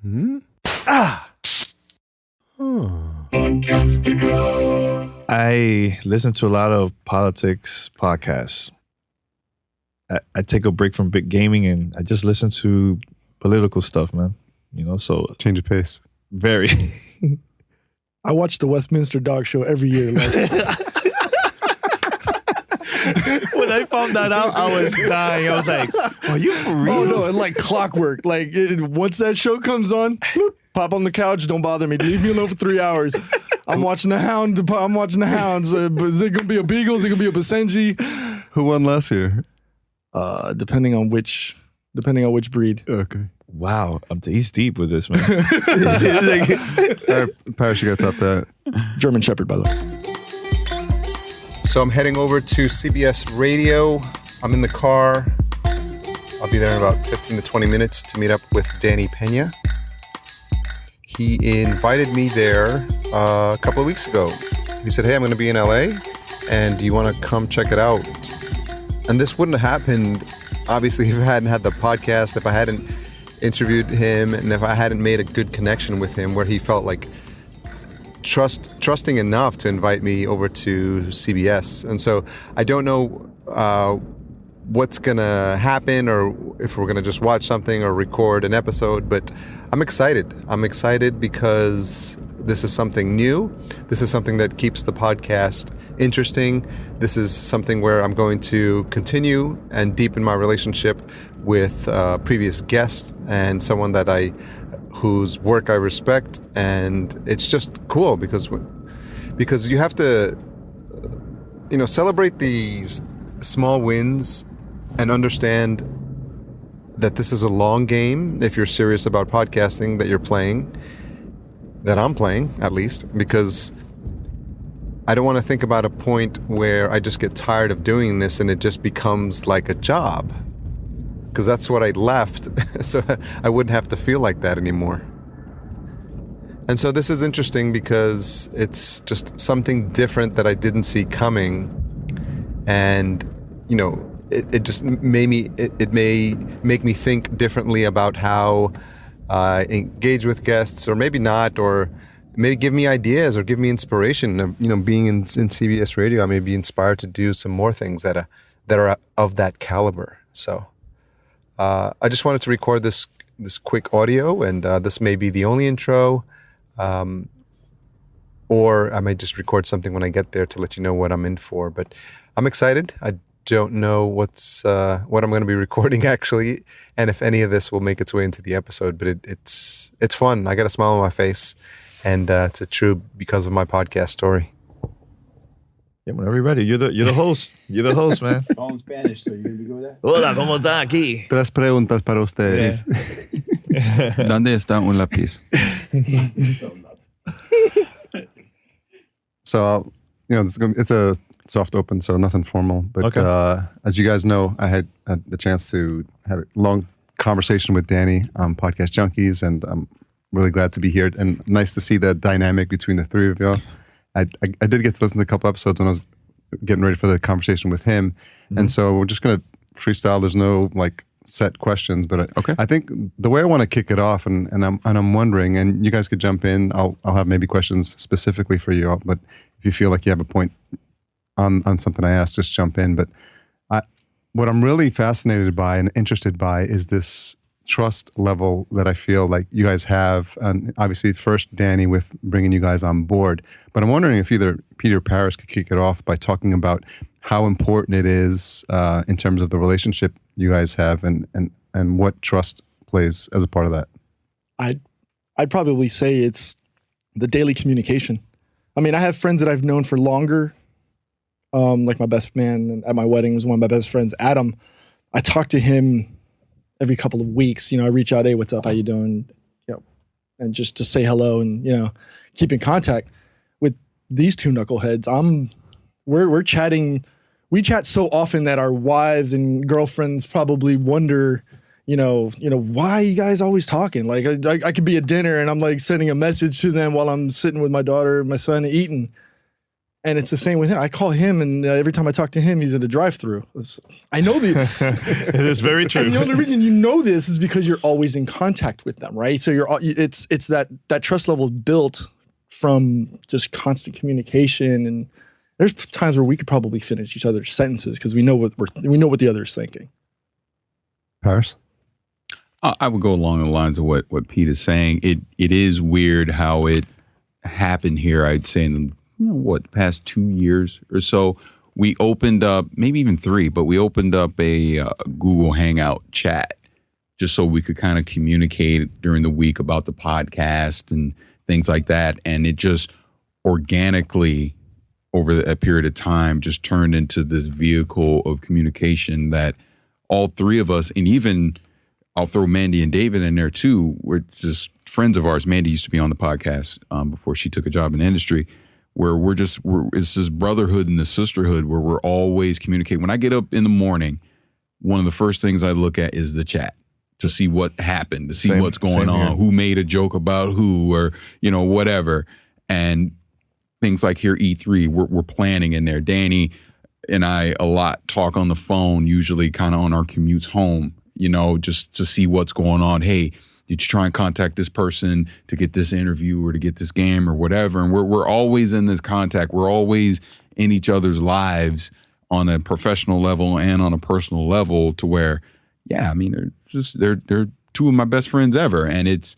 Hmm? I listen to a lot of politics podcasts. I take a break from big gaming and I just listen to political stuff, man. So Change of pace. very. I watch the Westminster Dog Show every year. Like, When I found that out, I was dying. I was like, "Are you for real?" oh no, it's like clockwork. Like once that show comes on, bloop, pop on the couch. Don't bother me. Leave me alone for 3 hours. I'm watching the Hound. I'm watching the Hounds. But is it gonna be a Beagle? Is it gonna be a Basenji? Who won last year? Depending on which breed. Okay. Wow, he's deep with this, man. All right, Parris, you got to top that. German Shepherd, by the way. So I'm heading over to CBS Radio. I'm in the car. I'll be there in about 15 to 20 minutes to meet up with Danny Peña. He invited me there a couple of weeks ago. He said, "Hey, I'm going to be in LA, and do you want to come check it out?" And this wouldn't have happened, obviously, if I hadn't had the podcast, if I hadn't interviewed him, and if I hadn't made a good connection with him where he felt like trusting enough to invite me over to CBS. And so I don't know what's going to happen or if we're going to just watch something or record an episode, but I'm excited. I'm excited because this is something new. This is something that keeps the podcast interesting. This is something where I'm going to continue and deepen my relationship with previous guests and someone whose work I respect, and it's just cool because you have to celebrate these small wins and understand that this is a long game if you're serious about podcasting, that you're playing, that I'm playing at least, because I don't want to think about a point where I just get tired of doing this and it just becomes like a job. Because that's what I left, so I wouldn't have to feel like that anymore. And so this is interesting because it's just something different that I didn't see coming, and it just made me. It may make me think differently about how I engage with guests, or maybe not, or maybe give me ideas or give me inspiration. Being in CBS Radio, I may be inspired to do some more things that are of that caliber. So. I just wanted to record this quick audio, and this may be the only intro, or I may just record something when I get there to let you know what I'm in for. But I'm excited. I don't know what I'm going to be recording actually, and if any of this will make its way into the episode. But it's fun. I got a smile on my face, and it's true because of my podcast story. Yeah, whenever you're ready, you're the host. You're the host, man. It's all in Spanish, so you're going to be good with that? Hola, ¿cómo está aquí? 3 preguntas para ustedes. ¿Dónde está un lápiz? So, it's a soft open, so nothing formal. But okay. As you guys know, I had the chance to have a long conversation with Danny on podcast Junkies, and I'm really glad to be here. And nice to see the dynamic between the three of y'all. I did get to listen to a couple episodes when I was getting ready for the conversation with him. Mm-hmm. And so we're just going to freestyle. There's no set questions, but I think the way I want to kick it off, and I'm wondering, and you guys could jump in. I'll have maybe questions specifically for you all, but if you feel like you have a point on something I asked, just jump in. But what I'm really fascinated by and interested by is this trust level that I feel like you guys have, and obviously first Danny with bringing you guys on board, but I'm wondering if either Peter or Parris could kick it off by talking about how important it is in terms of the relationship you guys have and what trust plays as a part of that. I'd probably say it's the daily communication. I mean, I have friends that I've known for longer, like my best man at my wedding was one of my best friends, Adam. I talk to him every couple of weeks. I reach out, hey, what's up? How you doing? And just to say hello and, keep in contact. With these two knuckleheads, we're chatting. We chat so often that our wives and girlfriends probably wonder, why you guys always talking? Like I could be at dinner and I'm sending a message to them while I'm sitting with my daughter and my son eating. And it's the same with him. I call him, and every time I talk to him, he's in a drive-through. I know the. It is very true. And the only reason you know this is because you're always in contact with them, right? So it's that trust level is built from just constant communication, and there's times where we could probably finish each other's sentences because we know what the other is thinking. Parris? I would go along the lines of what Pete is saying. It is weird how it happened here. I'd say in the past 2 years or so, we opened up, maybe even 3, but we opened up a Google Hangout chat just so we could kind of communicate during the week about the podcast and things like that. And it just organically, over a period of time, just turned into this vehicle of communication that all 3 of us, and even I'll throw Mandy and David in there too, we're just friends of ours. Mandy used to be on the podcast before she took a job in the industry, where it's this brotherhood and this sisterhood where we're always communicating. When I get up in the morning, one of the first things I look at is the chat to see what happened, to see what's going on, who made a joke about who, or, whatever. And things like here, E3, we're planning in there. Danny and I a lot talk on the phone, usually kind of on our commutes home, just to see what's going on. Hey, did you try and contact this person to get this interview or to get this game or whatever? And we're always in this contact. We're always in each other's lives on a professional level and on a personal level, to where, yeah, I mean, they're 2 of my best friends ever. And it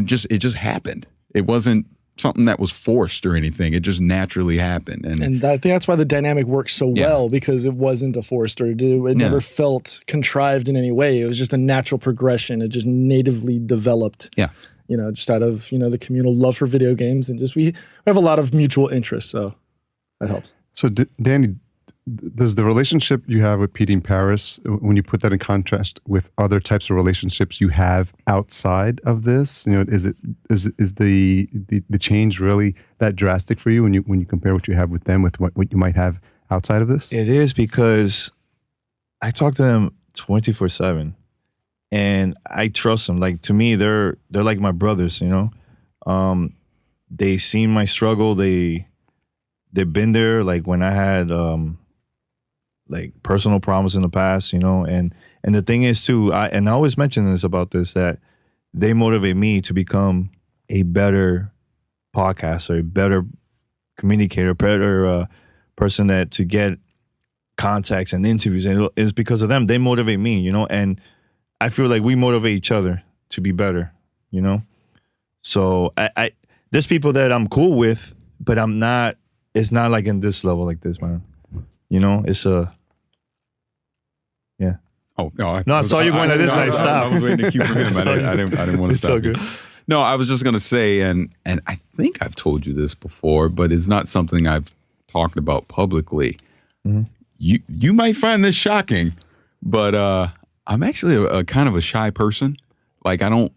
just happened. It wasn't something that was forced or anything. It just naturally happened. And I think that's why the dynamic works so well, because it wasn't a forced, or it never felt contrived in any way. It was just a natural progression. It just natively developed. Yeah. Just out of, the communal love for video games, and just we have a lot of mutual interests, so that helps. So Danny, does the relationship you have with Pete and Parris, when you put that in contrast with other types of relationships you have outside of this, is the change really that drastic for you when you compare what you have with them with what you might have outside of this? It is, because I talk to them 24/7, and I trust them. Like, to me, they're like my brothers. They seen my struggle. They've been there. Like when I had like personal problems in the past, and the thing is too, I always mention this about this, that they motivate me to become a better podcaster, a better communicator, better person to get contacts and interviews, and it's because of them. They motivate me, and I feel like we motivate each other to be better, So I there's people that I'm cool with, but I'm not. It's not like in this level like this, man. It's a. Yeah. Oh no! I saw you going like this, and I stopped. I was waiting to cue from him. I didn't want to stop. It's so good. No, I was just gonna say, and I think I've told you this before, but it's not something I've talked about publicly. Mm-hmm. You might find this shocking, but I'm actually a kind of a shy person. Like, I don't.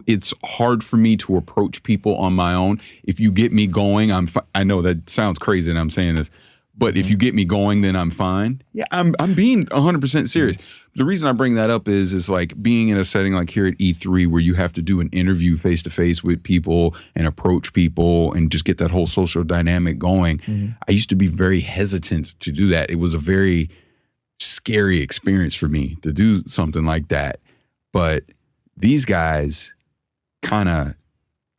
It's hard for me to approach people on my own. If you get me going, I know that sounds crazy and I'm saying this, but if you get me going, then I'm fine. Yeah, I'm being 100% serious. The reason I bring that up is like being in a setting like here at E3, where you have to do an interview face to face with people and approach people and just get that whole social dynamic going. Mm-hmm. I used to be very hesitant to do that. It was a very scary experience for me to do something like that. But these guys kind of,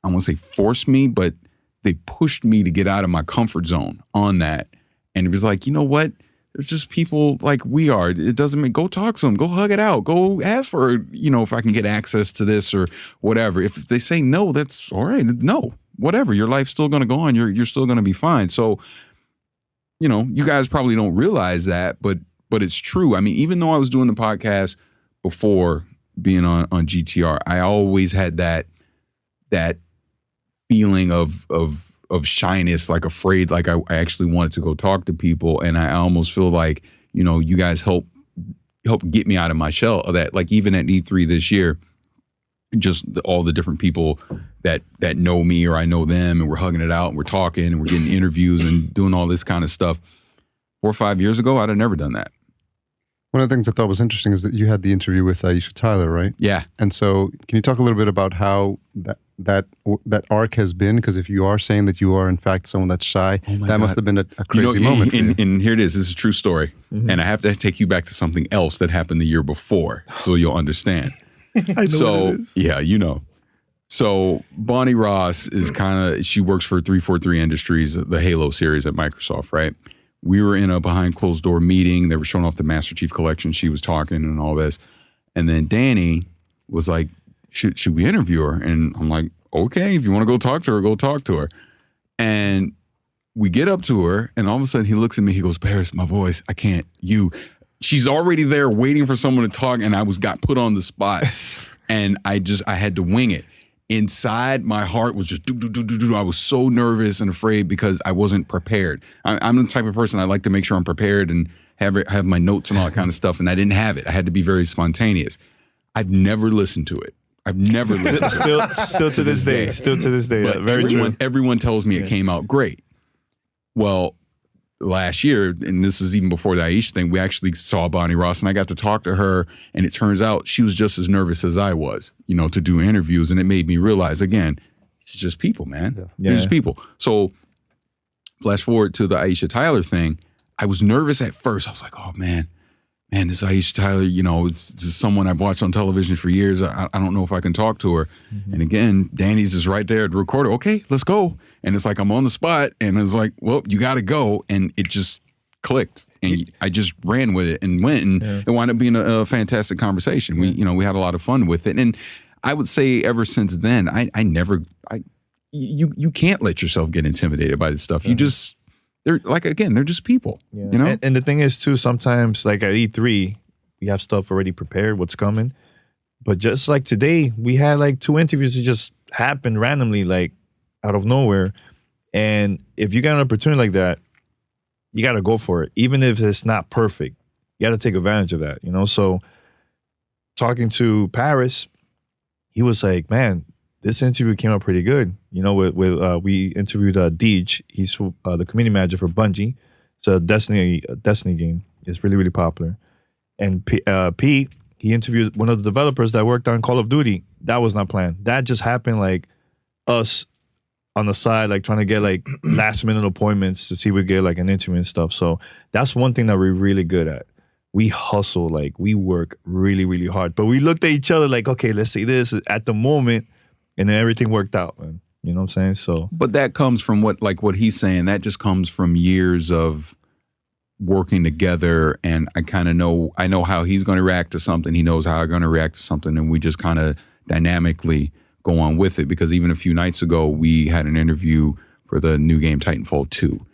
I won't say forced me, but they pushed me to get out of my comfort zone on that. And it was like, you know what? There's just people like we are. It doesn't mean, go talk to them, go hug it out, go ask for, if I can get access to this or whatever. If they say no, that's all right. No, whatever. Your life's still going to go on. You're still going to be fine. So, you guys probably don't realize that, but it's true. I mean, even though I was doing the podcast before being on GTR, I always had that feeling of shyness, like afraid, like I actually wanted to go talk to people. And I almost feel like, you guys help get me out of my shell of that. Like even at E3 this year, just all the different people that know me or I know them, and we're hugging it out and we're talking and we're getting interviews and doing all this kind of stuff. 4 or 5 years ago, I'd have never done that. One of the things I thought was interesting is that you had the interview with Aisha Tyler, right? Yeah. And so, can you talk a little bit about how that arc has been? Because if you are saying that you are in fact someone that's shy, that must have been a crazy moment. And here it is. This is a true story, and I have to take you back to something else that happened the year before, so you'll understand. I know what it is. Yeah, you know. So Bonnie Ross is she works for 343 Industries, the Halo series at Microsoft, right? We were in a behind closed door meeting. They were showing off the Master Chief Collection. She was talking and all this. And then Danny was like, should we interview her? And I'm like, okay, if you want to go talk to her, go talk to her. And we get up to her, and all of a sudden he looks at me. He goes, Parris, my voice, I can't. She's already there waiting for someone to talk, and I got put on the spot. And I had to wing it. Inside, my heart was just do. I was so nervous and afraid because I wasn't prepared. I'm the type of person I like to make sure I'm prepared and have my notes and all that kind of stuff, and I didn't have it. I had to be very spontaneous. I've never listened to it. I've never listened to it. Still to this day. Still to this day. But Very true. everyone tells me it came out great. Well, last year, and this is even before the Aisha thing, we actually saw Bonnie Ross, and I got to talk to her, and it turns out she was just as nervous as I was, to do interviews, and it made me realize, again, it's just people, man. Yeah. They're just people. So flash forward to the Aisha Tyler thing. I was nervous at first. I was like, oh, man, this Aisha Tyler, this is someone I've watched on television for years. I don't know if I can talk to her. Mm-hmm. And again, Danny's just right there at the recorder. Okay, let's go. And it's like I'm on the spot, and it's like, well, you got to go. And it just clicked. And I just ran with it and went, and it wound up being a fantastic conversation. We had a lot of fun with it. And I would say ever since then, you can't let yourself get intimidated by this stuff. You just, they're just people, And the thing is too, sometimes like at E3, we have stuff already prepared, what's coming. But just like today, we had like 2 interviews that just happened randomly, like out of nowhere. And if you got an opportunity like that, you got to go for it. Even if it's not perfect, you got to take advantage of that, So talking to Parris, he was like, man, this interview came out pretty good. We interviewed Deej. He's the community manager for Bungie. It's a Destiny game. It's really, really popular. And Pete, he interviewed one of the developers that worked on Call of Duty. That was not planned. That just happened like us on the side, like trying to get like last minute appointments to see if we get like an interview and stuff. So that's one thing that we're really good at. We hustle, like we work really, really hard. But we looked at each other like, okay, let's see this at the moment. And then everything worked out, man. You know what I'm saying? So, but that comes from what he's saying. That just comes from years of working together, and I know how he's going to react to something. He knows how I'm going to react to something, and we just kind of dynamically go on with it. Because even a few nights ago, we had an interview for the new game Titanfall 2.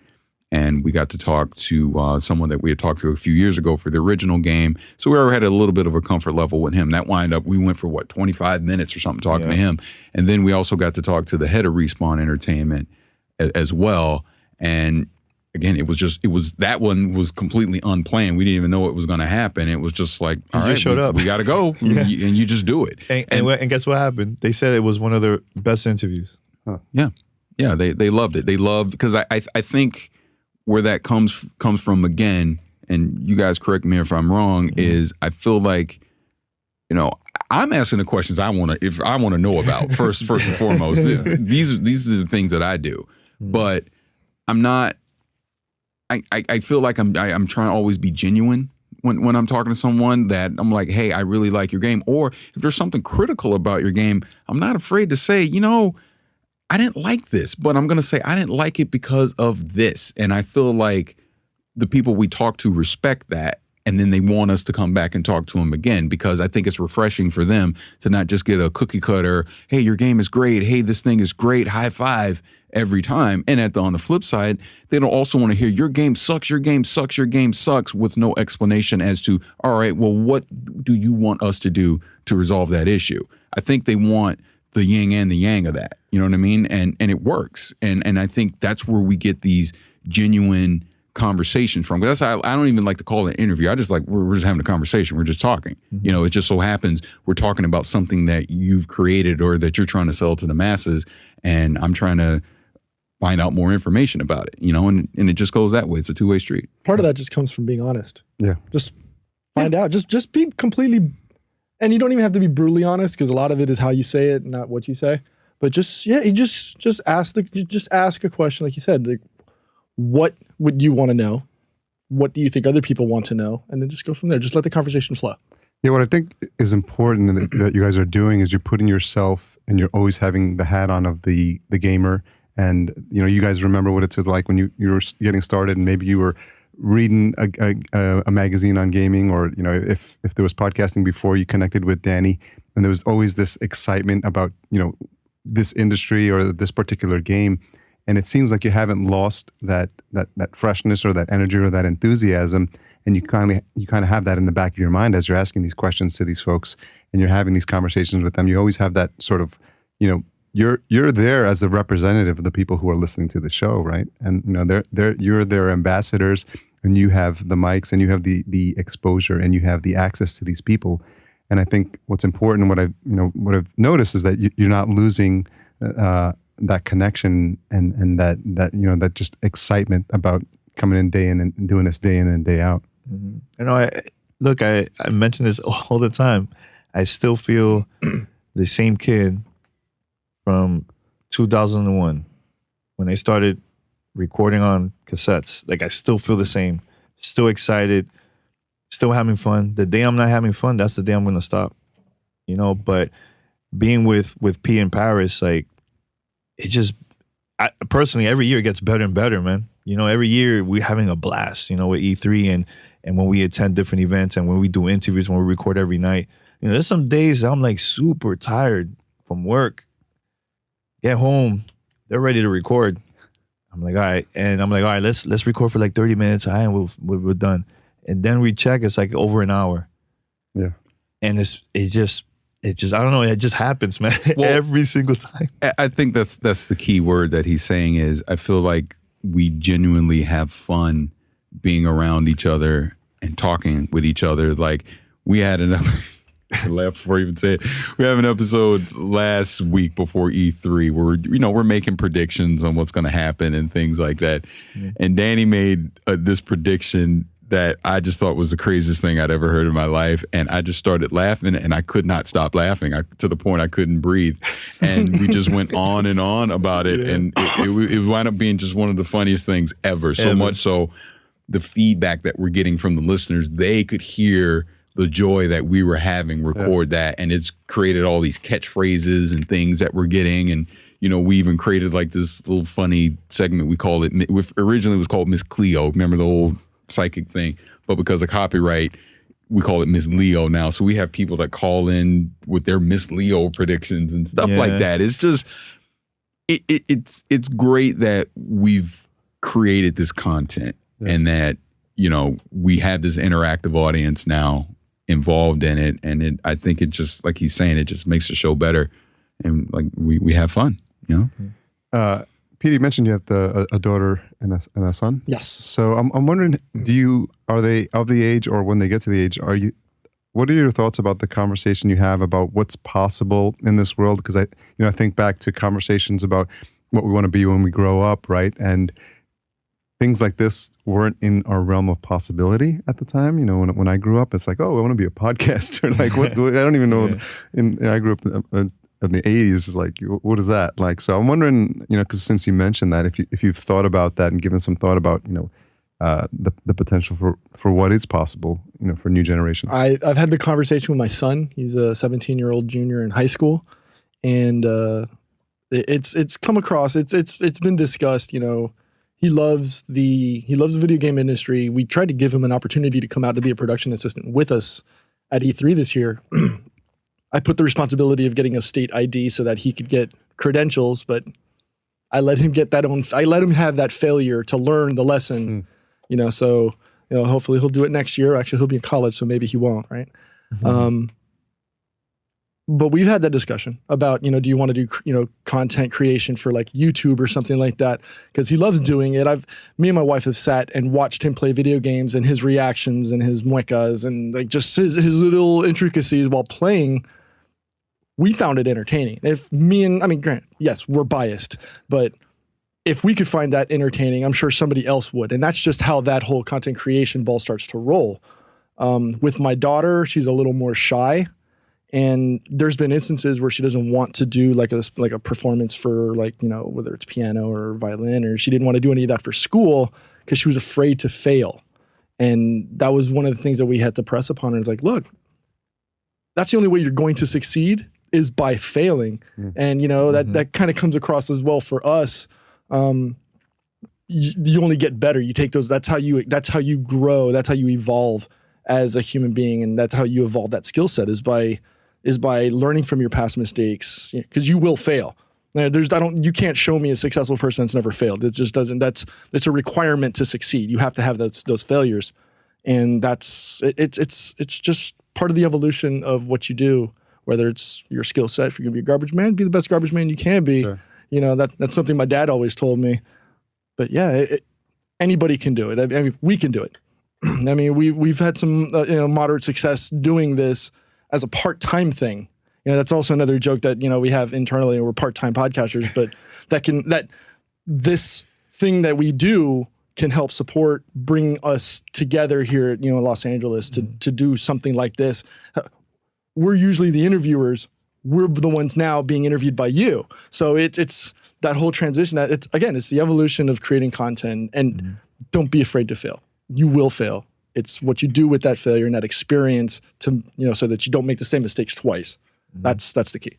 And we got to talk to someone that we had talked to a few years ago for the original game. So we already had a little bit of a comfort level with him. That we went for 25 minutes or something talking to him. And then we also got to talk to the head of Respawn Entertainment as well. And again, that one was completely unplanned. We didn't even know it was going to happen. It was just like, all right, showed up. We got to go. And you just do it. And guess what happened? They said it was one of their best interviews. Huh. Yeah. Yeah, they loved it. They loved, because I think where that comes from, again, and you guys correct me if I'm wrong, is I feel like, I'm asking the questions I want to know about first and foremost. These are the things that I do, but I'm not. I feel like I'm trying to always be genuine when I'm talking to someone, that I'm like, hey, I really like your game, or if there's something critical about your game, I'm not afraid to say, I didn't like this, but I'm going to say I didn't like it because of this. And I feel like the people we talk to respect that, and then they want us to come back and talk to them again, because I think it's refreshing for them to not just get a cookie cutter, hey, your game is great, hey, this thing is great, high five every time. And on the flip side, they don't also want to hear your game sucks, your game sucks, your game sucks, with no explanation as to, all right, well, what do you want us to do to resolve that issue? I think they want the yin and the yang of that. You know what I mean? And it works. And I think that's where we get these genuine conversations from. That's how I don't even like to call it an interview. I just like, we're just having a conversation. We're just talking. Mm-hmm. It just so happens we're talking about something that you've created or that you're trying to sell to the masses. And I'm trying to find out more information about it, and it just goes that way. It's a two-way street. Part of that just comes from being honest. Yeah. Just Find out. Just be completely, and you don't even have to be brutally honest because a lot of it is how you say it, not what you say. But just ask a question, like you said. Like, what would you want to know? What do you think other people want to know? And then just go from there. Just let the conversation flow. Yeah, what I think is important that you guys are doing is you're putting yourself, and you're always having the hat on of the gamer. And you guys remember what it was like when you were getting started, and maybe you were reading a magazine on gaming, or if there was podcasting before, you connected with Danny, and there was always this excitement about this industry or this particular game. And it seems like you haven't lost that freshness or that energy or that enthusiasm, and you kind of have that in the back of your mind as you're asking these questions to these folks and you're having these conversations with them. You always have that sort of, you're there as a representative of the people who are listening to the show, right? And you're their ambassadors, and you have the mics, and you have the exposure, and you have the access to these people. And I think what's important, what I've noticed is that you're not losing that connection and that just excitement about coming in day in and doing this day in and day out. Mm-hmm. I mention this all the time. I still feel the same kid from 2001 when they started recording on cassettes. Like, I still feel the same. Still excited. Still having fun. The day I'm not having fun, that's the day I'm going to stop. But being with Pete and Parris, like, it just, personally, every year it gets better and better, man. Every year we're having a blast, with E3 and when we attend different events and when we do interviews, when we record every night. There's some days I'm like super tired from work. Get home, they're ready to record. I'm like, all right. And I'm like, all right, let's record for like 30 minutes. All right, we're done. And then we check, it's like over an hour. Yeah. And it just I don't know, it just happens, man. Well, every single time. I think that's the key word that he's saying is, I feel like we genuinely have fun being around each other and talking with each other. Like, we had I laugh before I even say it. We have an episode last week before E3 where we're making predictions on what's going to happen and things like that. Mm-hmm. And Danny made this prediction that I just thought was the craziest thing I'd ever heard in my life. And I just started laughing, and I could not stop laughing to the point I couldn't breathe. And we just went on and on about it. Yeah. And it wound up being just one of the funniest things ever. So much so, the feedback that we're getting from the listeners, they could hear the joy that we were having record that. And it's created all these catchphrases and things that we're getting. And, we even created like this little funny segment. We called it, originally it was called Miss Cleo. Remember the old psychic thing? But because of copyright, we call it Miss Leo now. So we have people that call in with their Miss Leo predictions and stuff like that. It's just, it's great that we've created this content and that, we have this interactive audience now involved in it. And I think it just, like he's saying, it just makes the show better. And like, we have fun, Peter, you mentioned you have a daughter and a son. Yes. So I'm wondering, are they of the age, or when they get to the age, what are your thoughts about the conversation you have about what's possible in this world? Because I think back to conversations about what we want to be when we grow up, right? And things like this weren't in our realm of possibility at the time. When I grew up, it's like, oh, I want to be a podcaster. Like, what? I don't even know. I grew up in the 80s. Is like, what is that? Like, so I'm wondering, because since you mentioned that, if you've thought about that and given some thought about, the potential for what is possible, for new generations. I've had the conversation with my son. He's a 17-year-old junior in high school, and it's come across. It's been discussed. He loves the video game industry. We tried to give him an opportunity to come out to be a production assistant with us at E3 this year. I put the responsibility of getting a state ID so that he could get credentials, but I let him I let him have that failure to learn the lesson, so, hopefully he'll do it next year. Actually, he'll be in college, so maybe he won't, right? Mm-hmm. But we've had that discussion about, do you want to do, content creation for like YouTube or something like that? Because he loves doing it. Me and my wife have sat and watched him play video games and his reactions and his muecas and like just his little intricacies while playing. We found it entertaining. Granted, yes, we're biased, but if we could find that entertaining, I'm sure somebody else would. And that's just how that whole content creation ball starts to roll. With my daughter, she's a little more shy. And there's been instances where she doesn't want to do like a performance for like, you know, whether it's piano or violin, or she didn't want to do any of that for school because she was afraid to fail. And that was one of the things that we had to press upon her. It's like, look, that's the only way you're going to succeed is by failing. And, you know, that kind of comes across as well for us. You only get better. You take those, that's how you grow. That's how you evolve as a human being. And that's how you evolve that skill set is by learning from your past mistakes, because you will fail. You can't show me a successful person that's never failed. It just doesn't. It's a requirement to succeed. You have to have those failures, and it's just part of the evolution of what you do. Whether it's your skill set, if you're gonna be a garbage man, be the best garbage man you can be. Sure. You know that's something my dad always told me. But yeah, anybody can do it. I mean, we can do it. I mean, we've had some moderate success doing this as a part-time thing. You know, that's also another joke that, you know, we have internally. We're part-time podcasters, but that this thing that we do can help bring us together here at, Los Angeles to do something like this. We're usually the interviewers. We're the ones now being interviewed by you. So it's that whole transition that it's the evolution of creating content, and don't be afraid to fail. You will fail. It's what you do with that failure and that experience to, so that you don't make the same mistakes twice. That's the key.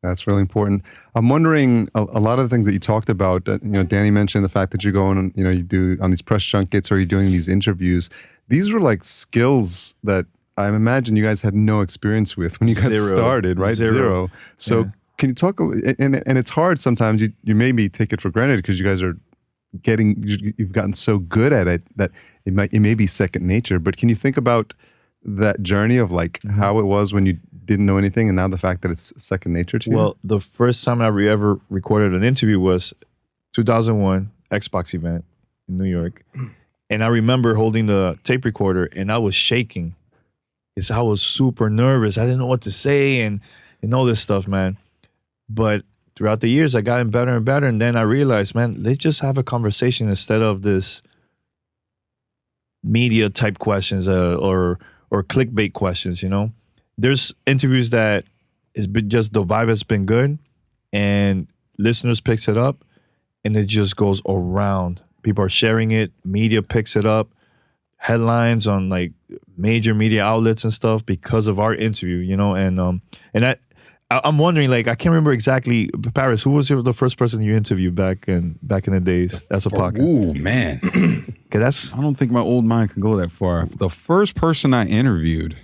That's really important. I'm wondering, a lot of the things that you talked about, Danny mentioned the fact that you're going, you do on these press junkets or you're doing these interviews. These were like skills that I imagine you guys had no experience with when you got started, right? Zero. So can you talk, and it's hard sometimes, you maybe take it for granted because you guys are you've gotten so good at it that it may be second nature, but can you think about that journey of like how it was when you didn't know anything and now the fact that it's second nature to you? Well, the first time I ever recorded an interview was 2001 Xbox event in New York. And I remember holding the tape recorder and I was shaking because I was super nervous. I didn't know what to say and all this stuff, man. But throughout the years, I got better and better. And then I realized, man, let's just have a conversation instead of this media type questions or clickbait questions, There's interviews that it's been just the vibe has been good and listeners picks it up and it just goes around. People are sharing it, media picks it up, headlines on like major media outlets and stuff because of our interview, and I'm wondering, like, I can't remember exactly, Parris, who was the first person you interviewed back in the days as a podcast? Ooh, man. Okay, I don't think my old mind can go that far. The first person I interviewed,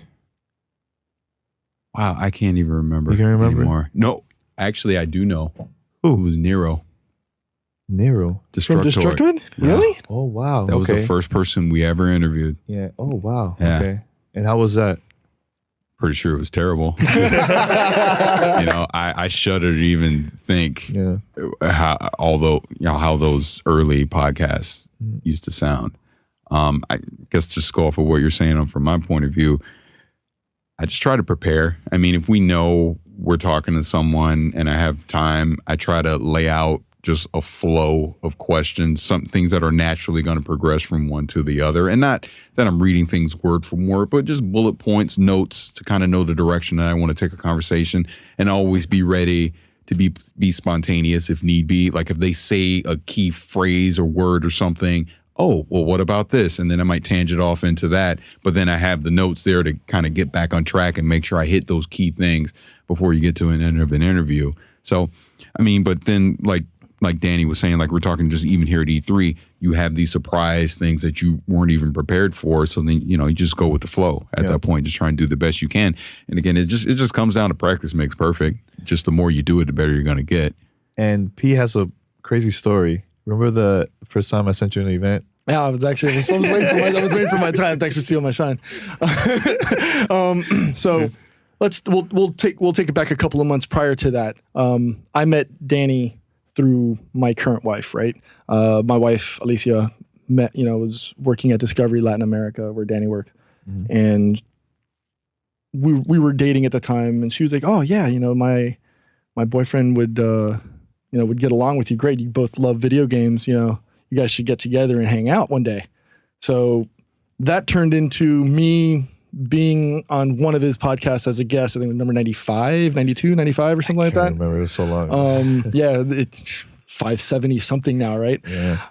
wow, I can't even remember. You can remember anymore. No, actually, I do know. Who? It was Nero. Nero? From Destructoid? Really? Oh, wow. That was the first person we ever interviewed. Yeah. Oh, wow. Yeah. Okay. And how was that? Pretty sure it was terrible. I shudder to even think how those early podcasts used to sound. I guess just go off of what you're saying from my point of view, I just try to prepare. I mean, if we know we're talking to someone and I have time, I try to lay out just a flow of questions, some things that are naturally going to progress from one to the other. And not that I'm reading things word for word, but just bullet points, notes to kind of know the direction that I want to take a conversation and always be ready to be spontaneous if need be. Like if they say a key phrase or word or something, oh, well, what about this? And then I might tangent off into that. But then I have the notes there to kind of get back on track and make sure I hit those key things before you get to an end of an interview. So, I mean, but then like Danny was saying, like we're talking just even here at E3, you have these surprise things that you weren't even prepared for. So then, you just go with the flow at that point, just try and do the best you can. And again, it just comes down to practice makes perfect. Just the more you do it, the better you're going to get. And P has a crazy story. Remember the first time I sent you an event? Yeah, I was waiting for my time. Thanks for stealing my shine. So we'll take it back a couple of months prior to that. I met Danny through my current wife, right? My wife, Alicia, was working at Discovery Latin America where Danny worked. Mm-hmm. And we were dating at the time and she was like, oh yeah, my boyfriend would get along with you great. You both love video games, you guys should get together and hang out one day. So that turned into me being on one of his podcasts as a guest. I think it was number 95, 92, 95 or something like that. I remember, it was so long. Yeah, it's 570 something now, right? Yeah.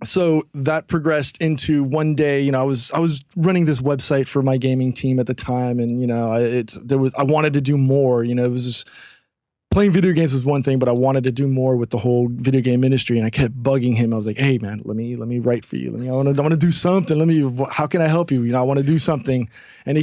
So that progressed into one day, I was running this website for my gaming team at the time, and I wanted to do more. It was just, playing video games was one thing, but I wanted to do more with the whole video game industry, and I kept bugging him. I was like, "Hey, man, let me write for you. I want to do something. How can I help you? I want to do something." And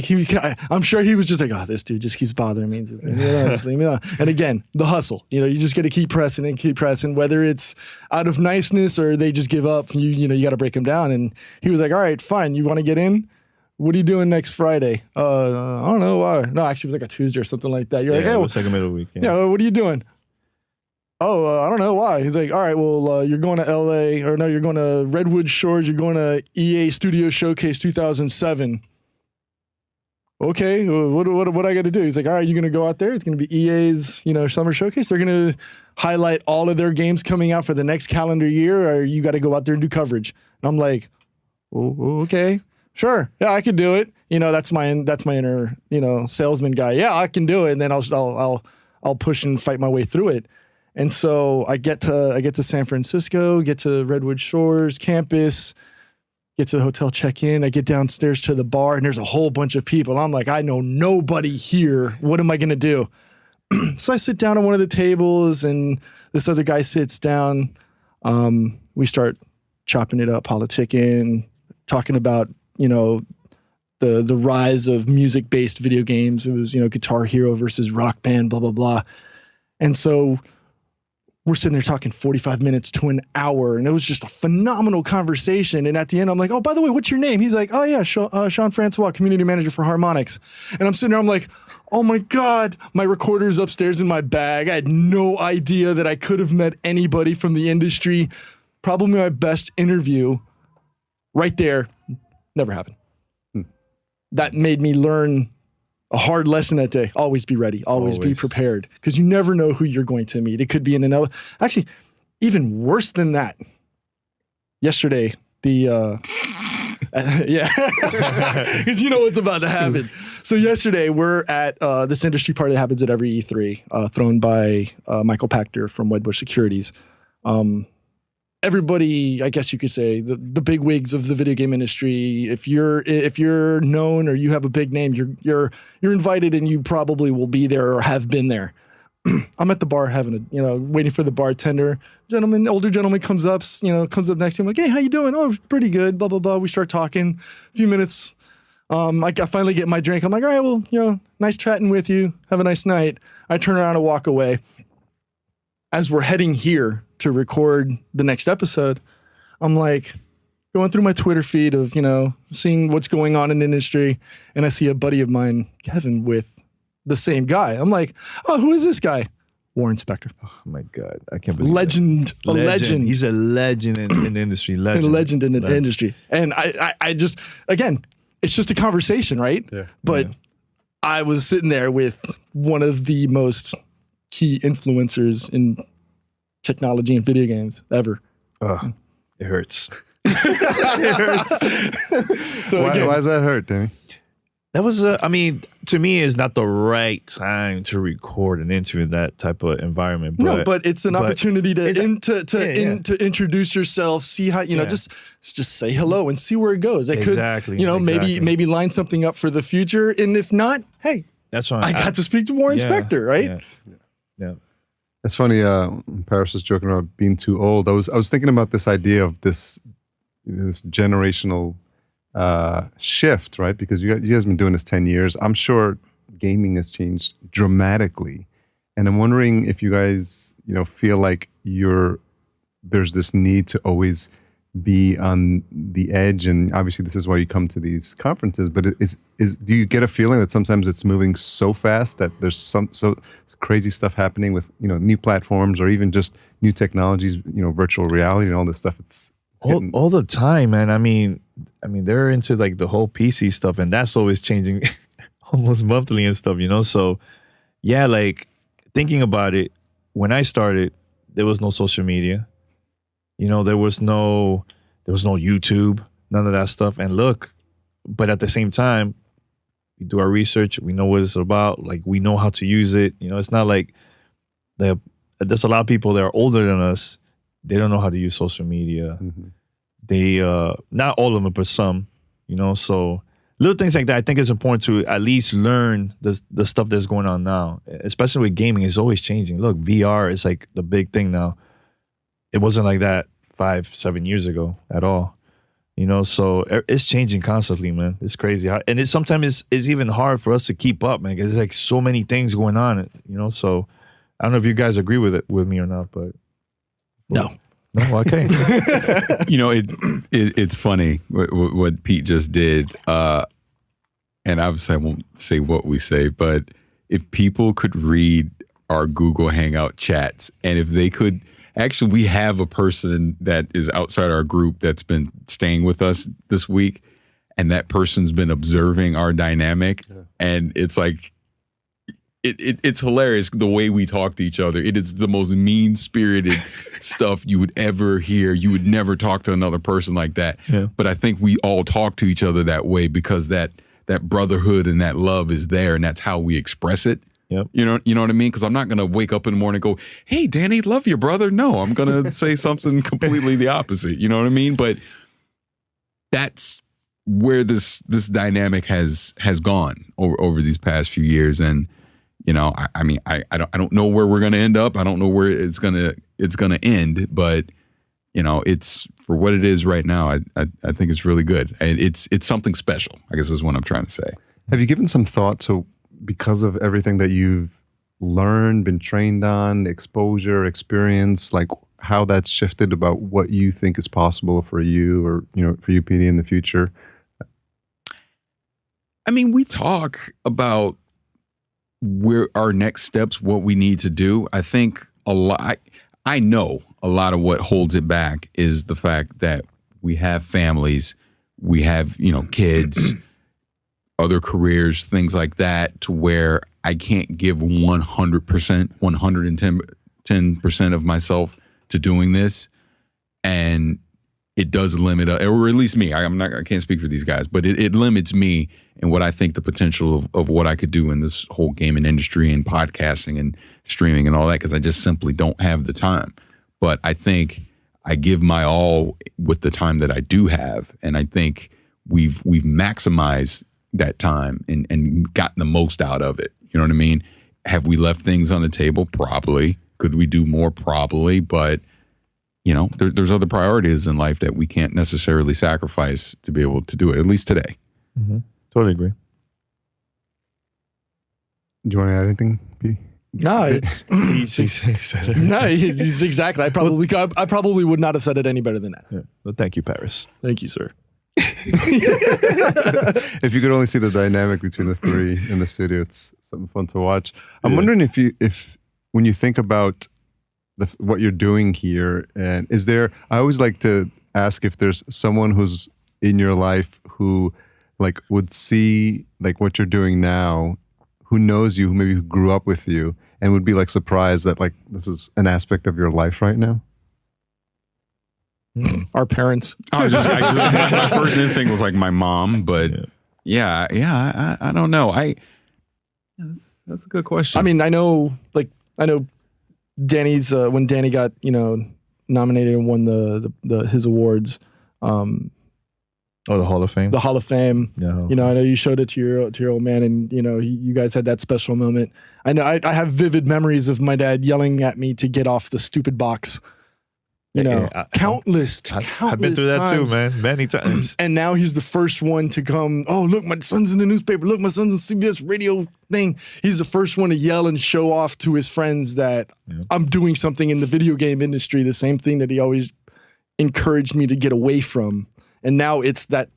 I'm sure he was just like, "Oh, this dude just keeps bothering me. Just leave me alone. Just leave me alone." And again, the hustle. You just got to keep pressing and keep pressing, whether it's out of niceness or they just give up. You got to break them down. And he was like, "All right, fine. You want to get in? What are you doing next Friday?" I don't know why. No, actually, it was like a Tuesday or something like that. You're like, "Hey, it was like a middle week. Yeah, what are you doing?" I don't know why. He's like, "All right, well, you're going to LA, or no, you're going to Redwood Shores. You're going to EA Studio Showcase 2007. Okay, what I got to do?" He's like, "All right, you're going to go out there. It's going to be EA's, summer showcase. They're going to highlight all of their games coming out for the next calendar year, or you got to go out there and do coverage." And I'm like, "Oh, okay. Sure. Yeah, I could do it." That's my inner, salesman guy. Yeah, I can do it. And then I'll push and fight my way through it. And so I get to San Francisco, get to Redwood Shores campus, get to the hotel, check in. I get downstairs to the bar, and there's a whole bunch of people. I'm like, I know nobody here. What am I going to do? So I sit down at one of the tables, and this other guy sits down. We start chopping it up, politicking, talking about the rise of music-based video games. It was, Guitar Hero versus Rock Band, blah, blah, blah. And so we're sitting there talking 45 minutes to an hour, and it was just a phenomenal conversation. And at the end, I'm like, "Oh, by the way, what's your name?" He's like, "Oh, yeah, Sean Francois, community manager for Harmonix." And I'm sitting there, I'm like, "Oh my God, my recorder's upstairs in my bag." I had no idea that I could have met anybody from the industry. Probably my best interview right there. Never happened. That made me learn a hard lesson that day. Always be ready. Always be prepared, because you never know who you're going to meet. It could be in another. Actually, even worse than that. Yesterday, yeah, because you know what's about to happen. So yesterday, we're at this industry party that happens at every E3, thrown by Michael Pachter from Wedbush Securities. Everybody, I guess you could say, the big wigs of the video game industry. If you're known or you have a big name, you're invited, and you probably will be there or have been there. I'm at the bar waiting for the bartender. Older gentleman comes up next to him, like, "Hey, how you doing?" "Oh, pretty good, blah, blah, blah." We start talking. A few minutes. I finally get my drink. I'm like, "All right, well, nice chatting with you. Have a nice night." I turn around and walk away. As we're heading here to record the next episode, I'm like going through my Twitter feed of, seeing what's going on in the industry. And I see a buddy of mine, Kevin, with the same guy. I'm like, "Oh, who is this guy?" Warren Spector. Oh my God. I can't believe legend. A legend. He's a legend in the industry. Legend in the industry. And I just, again, it's just a conversation, right? Yeah. But I was sitting there with one of the most key influencers in technology and video games ever. It hurts. So Why does that hurt, Danny? That was, to me, it's not the right time to record an interview in that type of environment. But it's an opportunity to introduce yourself, see how, just say hello and see where it goes. It could, maybe line something up for the future. And if not, hey, that's why I got to speak to Warren Spector, right? Yeah. It's funny. Parris was joking about being too old. I was thinking about this idea of this generational shift, right? Because you guys have been doing this 10 years. I'm sure gaming has changed dramatically, and I'm wondering if you guys, feel like there's this need to always be on the edge. And obviously, this is why you come to these conferences. But do you get a feeling that sometimes it's moving so fast that there's so crazy stuff happening with new platforms or even just new technologies, virtual reality and all this stuff? It's all the time, man. I mean, they're into like the whole PC stuff, and that's always changing almost monthly and stuff, So, yeah, like thinking about it, when I started, there was no social media. There was no YouTube. none of that stuff. And look, but at the same time, we do our research. We know what it's about. Like, we know how to use it. You know, it's not like there's a lot of people that are older than us. They don't know how to use social media. Mm-hmm. They, not all of them, but some, you know, so little things like that. I think it's important to at least learn the stuff that's going on now, especially with gaming. It's always changing. Look, VR is like the big thing now. It wasn't like that 5-7 years ago at all. You know, so it's changing constantly, man. It's crazy. And it sometimes it's even hard for us to keep up, man. 'Cause there's like so many things going on, you know. So I don't know if you guys agree with me or not, but No. no, okay. You know, it's funny what Pete just did. And obviously I won't say what we say, but if people could read our Google Hangout chats, and if they could, actually we have a person that is outside our group that's been staying with us this week, and that person's been observing our dynamic. Yeah. And it's like, it's hilarious the way we talk to each other. It is the most mean-spirited stuff you would ever hear. You would never talk to another person like that. Yeah. But I think we all talk to each other that way because that brotherhood and that love is there, and that's how we express it. Yep. You know what I mean? Because I'm not going to wake up in the morning and go, "Hey, Danny, love your brother." No, I'm going to say something completely the opposite. You know what I mean? But that's where this dynamic has gone over these past few years. And you know, I mean, I don't know where we're going to end up. I don't know where it's gonna end. But you know, it's for what it is right now. I think it's really good, and it's something special, I guess is what I'm trying to say. Have you given some thought to, because of everything that you've learned, been trained on, exposure, experience, like how that's shifted about what you think is possible for you, or you know, for you, PD, in the future? I mean, we talk about where our next steps, what we need to do. I think a lot. I know a lot of what holds it back is the fact that we have families, we have, you know, kids, other careers, things like that, to where I can't give 100%, 110% of myself to doing this. And it does limit, or at least me. I can't speak for these guys, but it limits me and what I think the potential of what I could do in this whole gaming industry and podcasting and streaming and all that, because I just simply don't have the time. But I think I give my all with the time that I do have, and I think we've maximized that time and gotten the most out of it. You know what I mean? Have we left things on the table? Probably. Could we do more? Probably. But you know, there's other priorities in life that we can't necessarily sacrifice to be able to do it, at least today. Mm-hmm. Totally agree. Do you want to add anything, P? No, it's he's exactly. I probably would not have said it any better than that. Yeah. Well, thank you, Parris. Thank you, sir. If you could only see the dynamic between the three in the studio, it's something fun to watch. I'm wondering if when you think about what you're doing here, and is there? I always like to ask if there's someone who's in your life who like would see like what you're doing now, who knows you, who maybe grew up with you, and would be like surprised that like this is an aspect of your life right now. Our parents. My first instinct was like my mom, but yeah, I don't know. That's a good question. I mean, I know Danny's when Danny got, you know, nominated and won the his awards. The Hall of Fame. The Hall of Fame. Yeah. You know, I know you showed it to your old man, and you know, you guys had that special moment. I know I have vivid memories of my dad yelling at me to get off the stupid box. You know, countless I've been through that too, man, many times. And now he's the first one to come, oh, look, my son's in the newspaper. Look, my son's on CBS Radio thing. He's the first one to yell and show off to his friends that I'm doing something in the video game industry, the same thing that he always encouraged me to get away from. And now it's that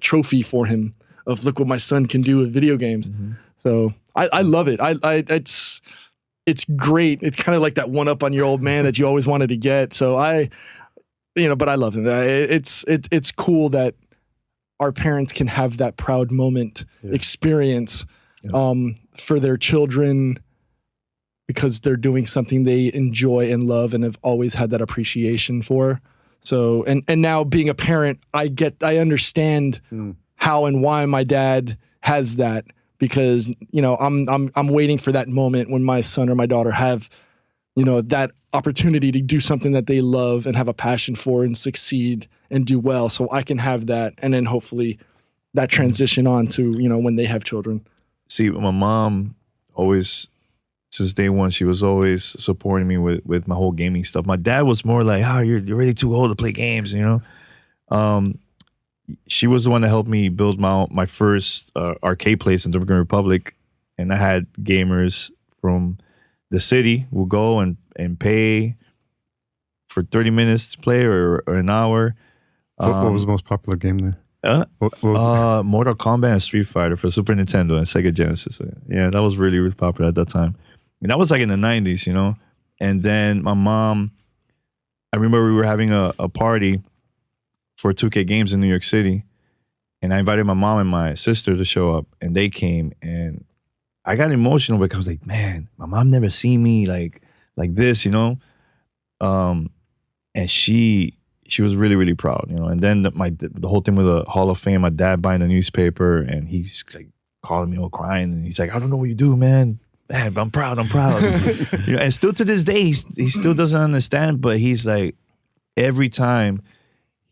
trophy for him of look what my son can do with video games. Mm-hmm. So I love it. It's great. It's kind of like that one up on your old man that you always wanted to get. So but I love it. It's cool that our parents can have that proud moment experience for their children because they're doing something they enjoy and love and have always had that appreciation for. So, and now being a parent, I understand how and why my dad has that, because, you know, I'm waiting for that moment when my son or my daughter have, you know, that opportunity to do something that they love and have a passion for and succeed and do well. So I can have that. And then hopefully that transition on to, you know, when they have children. See, my mom always, since day one, she was always supporting me with my whole gaming stuff. My dad was more like, "Oh, you're really too old to play games," you know. She was the one that helped me build my first arcade place in Dominican Republic, and I had gamers from the city who go and pay for 30 minutes to play or an hour. What was the most popular game there? What was Mortal Kombat and Street Fighter for Super Nintendo and Sega Genesis. Yeah, that was really, really popular at that time. And that was like in the 90s, you know? And then my mom, I remember we were having a party for 2K games in New York City. And I invited my mom and my sister to show up, and they came. And I got emotional because I was like, man, my mom never seen me like this, you know? And she was really, really proud, you know? And then the whole thing with the Hall of Fame, my dad buying the newspaper, and he's like calling me all crying. And he's like, "I don't know what you do, man. Man, I'm proud. You know, and still to this day, he still doesn't understand, but he's like, every time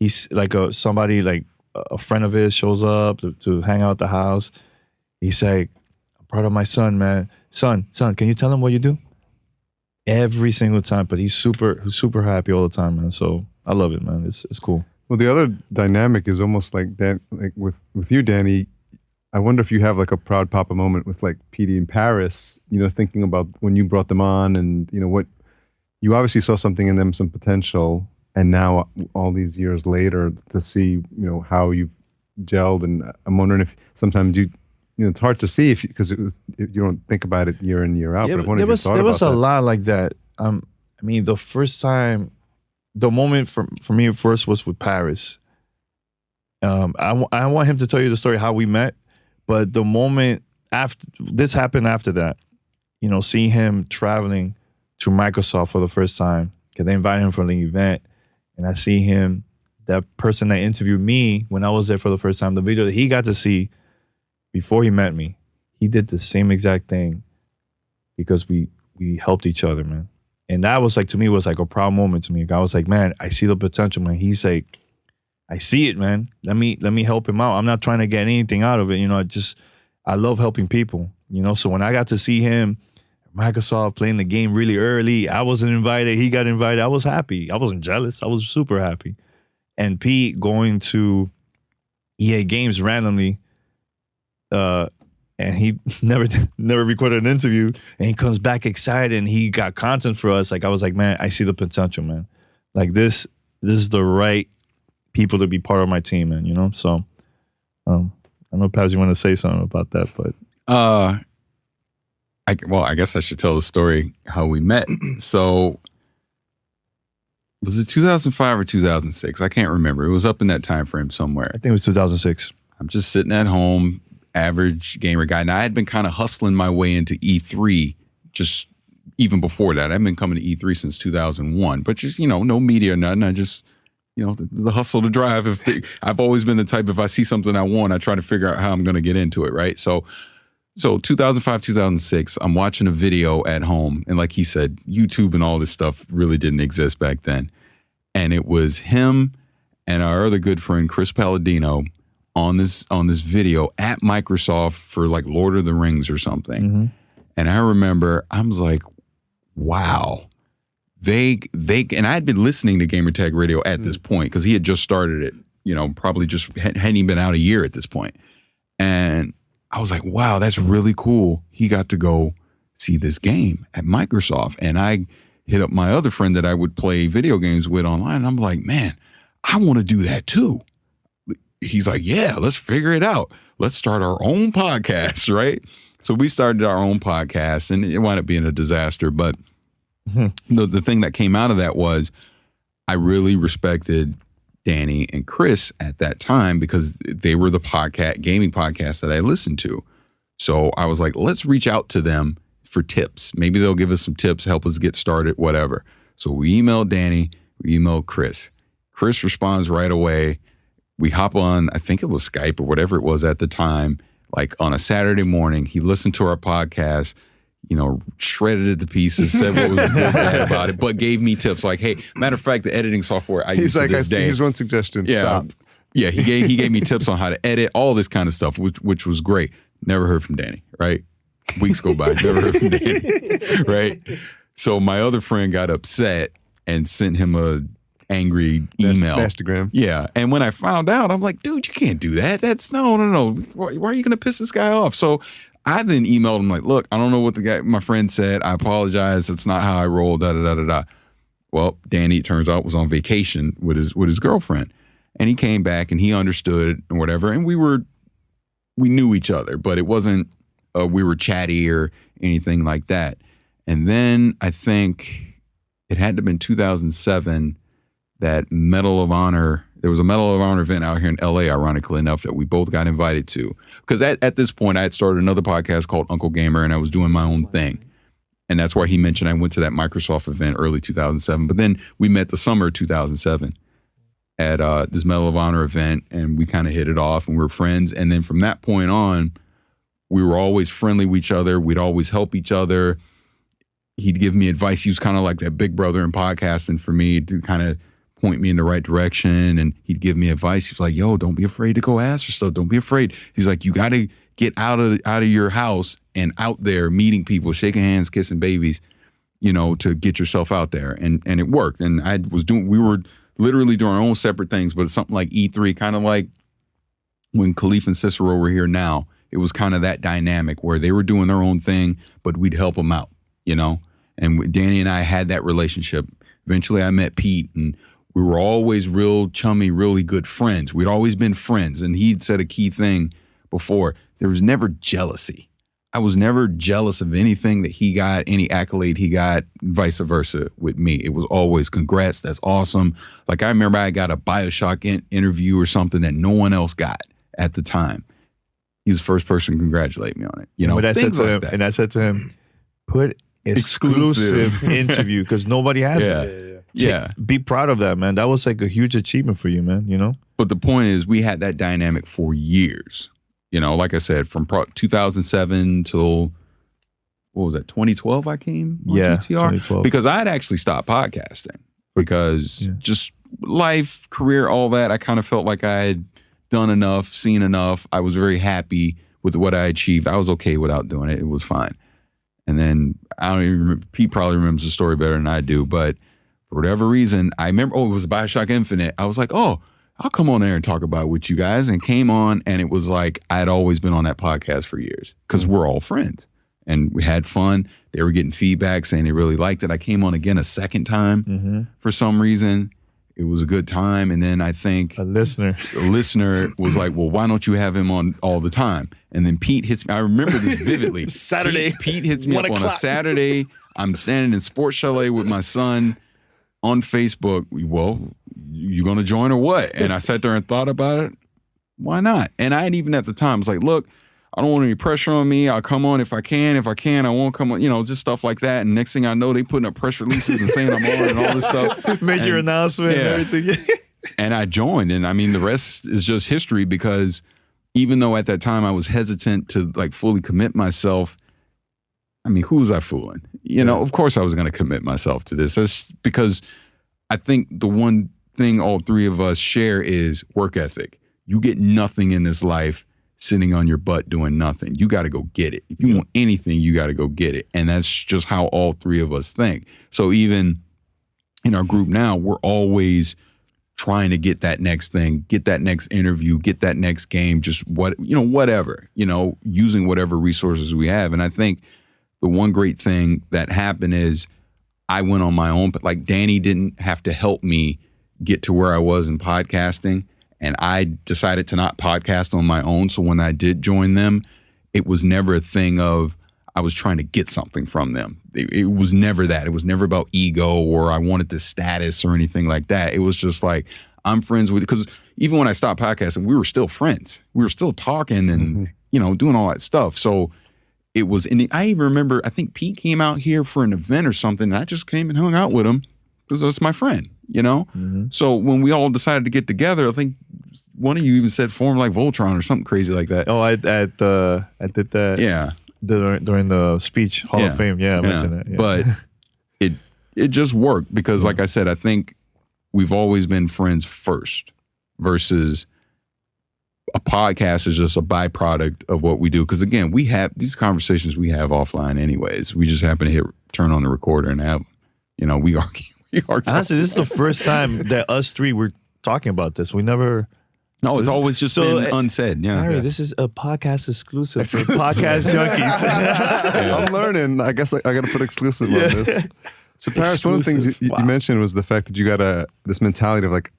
he's like somebody like a friend of his shows up to hang out at the house, he's like, "I'm proud of my son, man. Son, can you tell him what you do?" Every single time, but he's super happy all the time, man. So I love it, man. It's cool. Well, the other dynamic is almost like that, like with you, Danny. I wonder if you have like a proud papa moment with like PD and Parris, you know, thinking about when you brought them on, and, you know, what you obviously saw something in them, some potential, and now all these years later to see, you know, how you've gelled. And I'm wondering if sometimes you know, it's hard to see because you don't think about it year in, year out. Yeah, but there was a lot like that. I mean, the first time, the moment for me first was with Parris. I want him to tell you the story how we met. But the moment after this happened, after that, you know, seeing him traveling to Microsoft for the first time, because they invited him for the event, and I see him, that person that interviewed me when I was there for the first time, the video that he got to see before he met me, he did the same exact thing because we helped each other, man. And that was like, to me, was like a proud moment to me. I was like, man, I see the potential, man. He's like, I see it, man. Let me help him out. I'm not trying to get anything out of it. You know, I love helping people, you know? So when I got to see him, Microsoft playing the game really early, I wasn't invited. He got invited. I was happy. I wasn't jealous. I was super happy. And Pete going to EA Games randomly, and he never recorded an interview, and he comes back excited, and he got content for us. Like, I was like, man, I see the potential, man. Like, this is the right people to be part of my team, man, you know? So, I know, Paz, you want to say something about that, but... I guess I should tell the story how we met. So, was it 2005 or 2006? I can't remember. It was up in that time frame somewhere. I think it was 2006. I'm just sitting at home, average gamer guy. Now, I had been kind of hustling my way into E3 just even before that. I've been coming to E3 since 2001, but just, you know, no media or nothing. I just... You know, the hustle to drive. I've always been the type, if I see something I want, I try to figure out how I'm going to get into it, right? So 2005, 2006, I'm watching a video at home. And like he said, YouTube and all this stuff really didn't exist back then. And it was him and our other good friend, Chris Palladino, on this video at Microsoft for like Lord of the Rings or something. Mm-hmm. And I remember, I was like, wow. They and I had been listening to Gamertag Radio at this point because he had just started it, you know, probably just hadn't even been out a year at this point. And I was like, wow, that's really cool. He got to go see this game at Microsoft. And I hit up my other friend that I would play video games with online. And I'm like, man, I want to do that too. He's like, yeah, let's figure it out. Let's start our own podcast, right? So we started our own podcast, and it wound up being a disaster. But the thing that came out of that was I really respected Danny and Chris at that time because they were the gaming podcast that I listened to. So I was like, let's reach out to them for tips. Maybe they'll give us some tips, help us get started, whatever. So we emailed Danny, we emailed Chris. Chris responds right away. We hop on, I think it was Skype or whatever it was at the time, like on a Saturday morning. He listened to our podcast, shredded it to pieces, said what was good bad about it, but gave me tips like, hey, matter of fact, the editing software I use to this day. Here's one suggestion. Stop. Yeah, he gave me tips on how to edit, all this kind of stuff, which was great. Never heard from Danny, right? Weeks go by, never heard from Danny, right? So my other friend got upset and sent him a angry email. Instagram. Yeah, and when I found out, I'm like, dude, you can't do that. That's no. Why are you going to piss this guy off? So I then emailed him like, look, I don't know what my friend said. I apologize. It's not how I roll. Da da da da da. Well, Danny, it turns out, was on vacation with his girlfriend, and he came back and he understood and whatever, and we knew each other, but it wasn't we were chatty or anything like that. And then I think it had to have been 2007 that Medal of Honor, there was a Medal of Honor event out here in LA, ironically enough, that we both got invited to. Because at this point, I had started another podcast called Uncle Gamer, and I was doing my own thing. And that's why he mentioned I went to that Microsoft event early 2007. But then we met the summer of 2007 at this Medal of Honor event, and we kind of hit it off, and we were friends. And then from that point on, we were always friendly with each other. We'd always help each other. He'd give me advice. He was kind of like that big brother in podcasting for me to kind of point me in the right direction, and he'd give me advice. He was like, yo, don't be afraid to go ask for stuff. Don't be afraid. He's like, you got to get out of your house and out there meeting people, shaking hands, kissing babies, to get yourself out there. And it worked. And we were literally doing our own separate things, but it's something like E3, kind of like when Khalif and Cicero were here now. It was kind of that dynamic where they were doing their own thing, but we'd help them out, And Danny and I had that relationship. Eventually I met Pete, and we were always real chummy, really good friends. We'd always been friends. And he'd said a key thing before. There was never jealousy. I was never jealous of anything that he got, any accolade he got, vice versa with me. It was always, congrats, that's awesome. Like I remember I got a BioShock interview or something that no one else got at the time. He's the first person to congratulate me on it. And I said to him, put exclusive interview, because nobody has it. Yeah. Be proud of that, man. That was like a huge achievement for you, man, But the point is, we had that dynamic for years. Like I said, from 2007 till, what was that, 2012 I came on GTR? 2012. Because I had actually stopped podcasting because just life, career, all that, I kind of felt like I had done enough, seen enough. I was very happy with what I achieved. I was okay without doing it. It was fine. And then, I don't even remember, Pete probably remembers the story better than I do, but for whatever reason, I remember, it was BioShock Infinite. I was like, I'll come on there and talk about it with you guys, and came on, and it was like I'd always been on that podcast for years because we're all friends. And we had fun. They were getting feedback saying they really liked it. I came on again a second time for some reason. It was a good time. And then I think a listener was like, well, why don't you have him on all the time? And then Pete hits me. I remember this vividly. Saturday. Pete hits me up on a Saturday. I'm standing in Sports Chalet with my son on Facebook. Well, you going to join or what? And I sat there and thought about it. Why not? And I even at the time was like, look, I don't want any pressure on me. I'll come on if I can. If I can, I won't come on, just stuff like that. And next thing I know, they putting up press releases and saying I'm on and all this stuff. Major announcement and everything. And I joined. And I mean, the rest is just history, because even though at that time I was hesitant to like fully commit myself, I mean, who was I fooling? Of course I was going to commit myself to this. That's because I think the one thing all three of us share is work ethic. You get nothing in this life sitting on your butt doing nothing. You got to go get it. If you want anything, you got to go get it. And that's just how all three of us think. So even in our group now, we're always trying to get that next thing, get that next interview, get that next game, just whatever, using whatever resources we have. And I think the one great thing that happened is I went on my own, but like Danny didn't have to help me get to where I was in podcasting. And I decided to not podcast on my own. So when I did join them, it was never a thing of I was trying to get something from them. It was never that. It was never about ego or I wanted the status or anything like that. It was just like, I'm friends with, because even when I stopped podcasting, we were still friends. We were still talking and, doing all that stuff. So it was, and I even remember, I think Pete came out here for an event or something, and I just came and hung out with him because that's my friend, you know? So when we all decided to get together, I think one of you even said form like Voltron or something crazy like that. Oh, I did that. Yeah. During the speech, Hall of Fame. Yeah, I mentioned that. Yeah. But it just worked because, like I said, I think we've always been friends first versus a podcast is just a byproduct of what we do. Because again, we have these conversations we have offline anyways. We just happen to turn on the recorder and have, we argue. Honestly, this is the first time that us three were talking about this. We never. No, it's always just been unsaid. Yeah. Harry, this is a podcast exclusive for Podcast Junkies. I'm learning. I guess I got to put exclusive on this. So Parris, one of the things you mentioned was the fact that you got this mentality of like,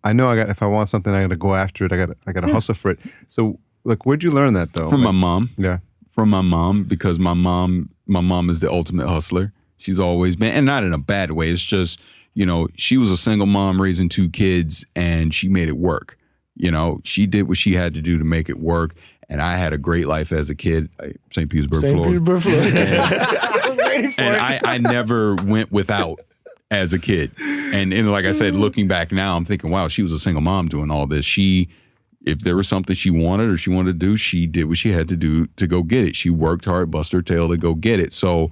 I know if I want something, I got to go after it. I got to hustle for it. So like, where'd you learn that though? From my mom. Yeah. From my mom, because my mom is the ultimate hustler. She's always been, and not in a bad way. It's just, she was a single mom raising 2 kids and she made it work. She did what she had to do to make it work. And I had a great life as a kid. St. Petersburg, Florida. And I never went without as a kid. And like I said, looking back now, I'm thinking, wow, she was a single mom doing all this. If there was something she wanted or she wanted to do, she did what she had to do to go get it. She worked hard, bust her tail to go get it. So,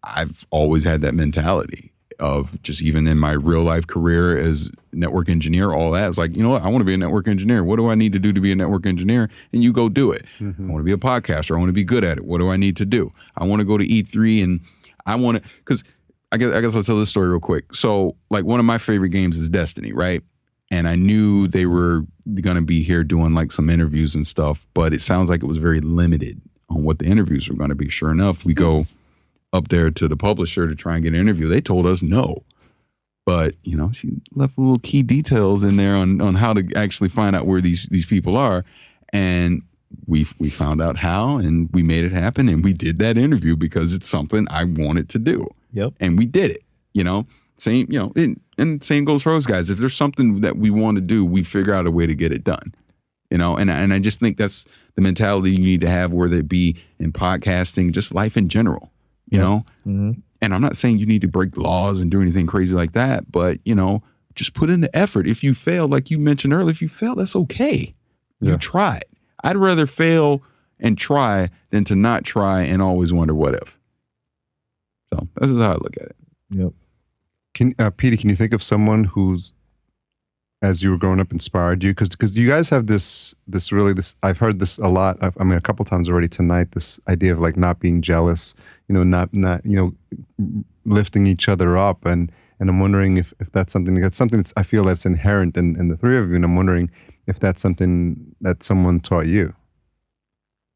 I've always had that mentality of just even in my real life career as network engineer, all that. It's like, what? I want to be a network engineer. What do I need to do to be a network engineer? And you go do it. I want to be a podcaster. I want to be good at it. What do I need to do? I want to go to E3 and I want to, because I guess I'll tell this story real quick. So like one of my favorite games is Destiny, right? And I knew they were going to be here doing like some interviews and stuff, but it sounds like it was very limited on what the interviews were going to be. Sure enough, we go up there to the publisher to try and get an interview. They told us no. But, she left little key details in there on how to actually find out where these people are. And we found out how, and we made it happen. And we did that interview because it's something I wanted to do. Yep. And we did it, Same, and same goes for those guys. If there's something that we want to do, we figure out a way to get it done. And I just think that's the mentality you need to have, whether it be in podcasting, just life in general. And I'm not saying you need to break laws and do anything crazy like that, but, just put in the effort. If you fail, like you mentioned earlier, if you fail, that's okay. You tried. I'd rather fail and try than to not try and always wonder what if. So that's just how I look at it. Yep. Petey, can you think of someone who's, as you were growing up, inspired you? Because you guys have this I've heard this a lot. I mean, a couple times already tonight. This idea of like not being jealous, not lifting each other up, and I'm wondering if that's something that's I feel that's inherent in the three of you, and I'm wondering if that's something that someone taught you.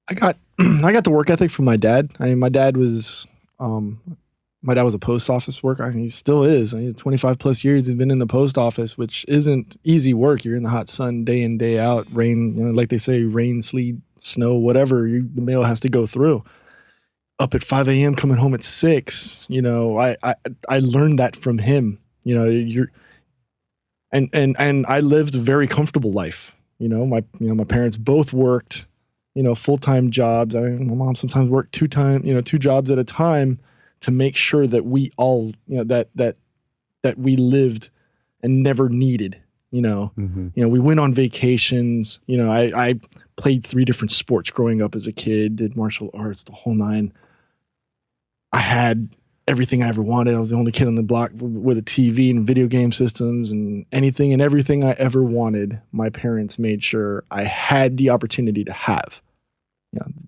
I got the work ethic from my dad. I mean, my dad was a post office worker. I mean, he still is. 25 plus years he's been in the post office, which isn't easy work. You're in the hot sun day in, day out, rain, like they say, rain, sleet, snow, whatever the mail has to go through. Up at 5 a.m., coming home at 6. I learned that from him. And I lived a very comfortable life. My parents both worked, full-time jobs. My mom sometimes worked 2 jobs at a time, to make sure that we all, that we lived and never needed, we went on vacations, I played 3 different sports growing up as a kid, did martial arts, the whole 9. I had everything I ever wanted. I was the only kid on the block with a TV and video game systems, and anything and everything I ever wanted, my parents made sure I had the opportunity to have.